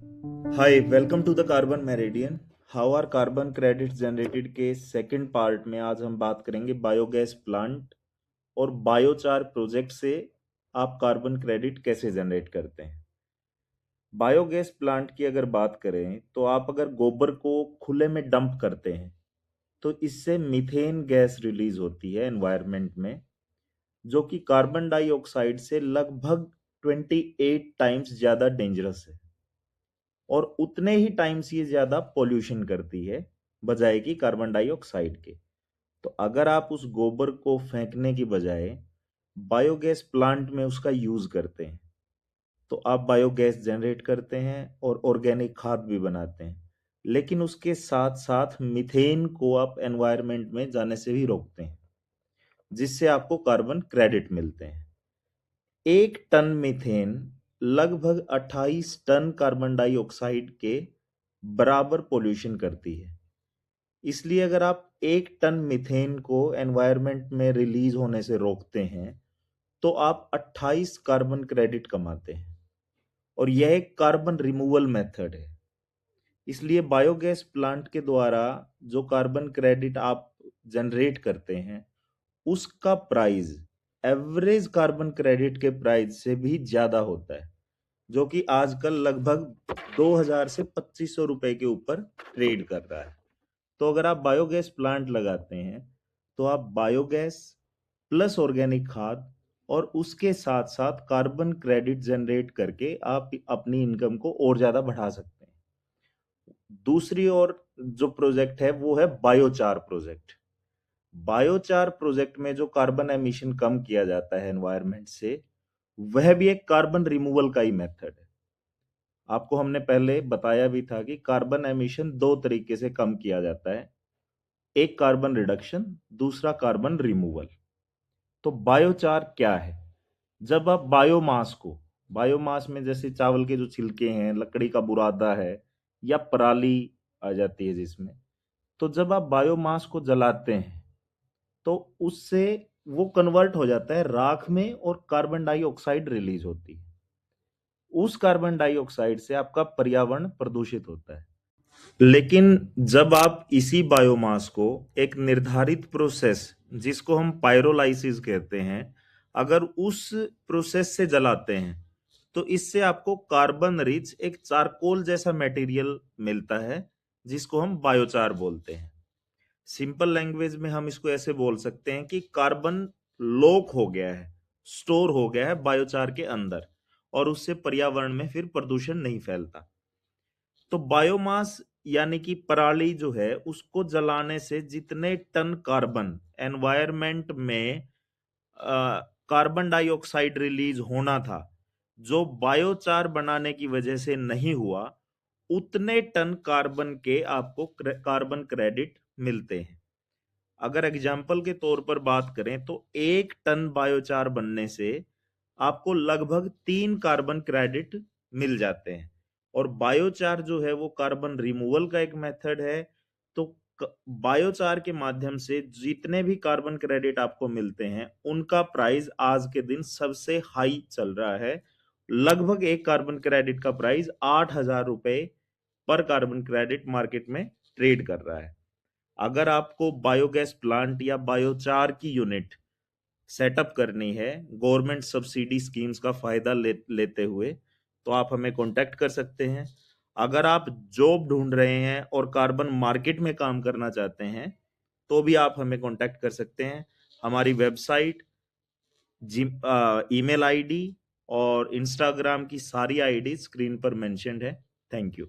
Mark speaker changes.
Speaker 1: Hi, welcome to the carbon meridian. How are carbon credits generated के second part में आज हम बात करेंगे बायोगैस प्लांट और बायोचार प्रोजेक्ट से आप कार्बन क्रेडिट कैसे जनरेट करते हैं। बायोगैस प्लांट की अगर बात करें तो आप अगर गोबर को खुले में डंप करते हैं तो इससे मीथेन गैस रिलीज होती है एनवायरनमेंट में, जो कि कार्बन डाइऑक्साइड से लगभग 28 टाइम्स ज्यादा डेंजरस है और उतने ही टाइम्स ये ज्यादा पोल्यूशन करती है बजाय कि कार्बन डाइऑक्साइड के। तो अगर आप उस गोबर को फेंकने की बजाय बायोगैस प्लांट में उसका यूज करते हैं तो आप बायोगैस जनरेट करते हैं और ऑर्गेनिक खाद भी बनाते हैं, लेकिन उसके साथ साथ मीथेन को आप एनवायरनमेंट में जाने से भी रोकते हैं, जिससे आपको कार्बन क्रेडिट मिलते हैं। 1 टन मीथेन लगभग 28 टन कार्बन डाइऑक्साइड के बराबर पोल्यूशन करती है। इसलिए अगर आप 1 टन मीथेन को एनवायरनमेंट में रिलीज होने से रोकते हैं तो आप 28 कार्बन क्रेडिट कमाते हैं और यह एक कार्बन रिमूवल मेथड है। इसलिए बायोगैस प्लांट के द्वारा जो कार्बन क्रेडिट आप जनरेट करते हैं उसका प्राइस एवरेज कार्बन क्रेडिट के प्राइस से भी ज्यादा होता है, जो कि आजकल लगभग 2000 से 2500 रुपए के ऊपर ट्रेड कर रहा है। तो अगर आप बायोगैस प्लांट लगाते हैं तो आप बायोगैस प्लस ऑर्गेनिक खाद और उसके साथ साथ कार्बन क्रेडिट जनरेट करके आप अपनी इनकम को और ज्यादा बढ़ा सकते हैं। दूसरी ओर जो प्रोजेक्ट है वो है बायोचार प्रोजेक्ट। बायोचार प्रोजेक्ट में जो कार्बन एमिशन कम किया जाता है एनवायरनमेंट से, वह भी एक कार्बन रिमूवल का ही मेथड है। आपको हमने पहले बताया भी था कि कार्बन एमिशन दो तरीके से कम किया जाता है, एक कार्बन रिडक्शन, दूसरा कार्बन रिमूवल। तो बायोचार क्या है? जब आप बायोमास को, बायोमास में जैसे चावल के जो छिलके हैं, लकड़ी का बुरादा है या पराली आ जाती है जिसमें, तो जब आप बायोमास को जलाते हैं तो उससे वो कन्वर्ट हो जाता है राख में और कार्बन डाइऑक्साइड रिलीज होती है। उस कार्बन डाइऑक्साइड से आपका पर्यावरण प्रदूषित होता है। लेकिन जब आप इसी बायोमास को एक निर्धारित प्रोसेस, जिसको हम पायरोलाइसिस कहते हैं, अगर उस प्रोसेस से जलाते हैं तो इससे आपको कार्बन रिच एक चारकोल जैसा मटेरियल मिलता है, जिसको हम बायोचार बोलते हैं। सिंपल लैंग्वेज में हम इसको ऐसे बोल सकते हैं कि कार्बन लॉक हो गया है, स्टोर हो गया है बायोचार के अंदर, और उससे पर्यावरण में फिर प्रदूषण नहीं फैलता। तो बायोमास यानी कि पराली जो है उसको जलाने से जितने टन कार्बन एनवायरनमेंट में कार्बन डाइऑक्साइड रिलीज होना था, जो बायोचार बनाने की वजह से नहीं हुआ, उतने टन कार्बन के आपको कार्बन क्रेडिट मिलते हैं। अगर एग्जाम्पल के तौर पर बात करें तो 1 टन बायोचार बनने से आपको लगभग 3 कार्बन क्रेडिट मिल जाते हैं। और बायोचार जो है वो कार्बन रिमूवल का एक मेथड है। तो बायोचार के माध्यम से जितने भी कार्बन क्रेडिट आपको मिलते हैं उनका प्राइस आज के दिन सबसे हाई चल रहा है। लगभग एक कार्बन क्रेडिट का प्राइस 8,000 रुपए पर कार्बन क्रेडिट मार्केट में ट्रेड कर रहा है। अगर आपको बायोगैस प्लांट या बायोचार की यूनिट सेटअप करनी है गवर्नमेंट सब्सिडी स्कीम्स का फायदा लेते हुए, तो आप हमें कांटेक्ट कर सकते हैं। अगर आप जॉब ढूंढ रहे हैं और कार्बन मार्केट में काम करना चाहते हैं तो भी आप हमें कांटेक्ट कर सकते हैं। हमारी वेबसाइट, ईमेल आईडी और इंस्टाग्राम की सारी आईडी स्क्रीन पर मेंशन्ड है। Thank you.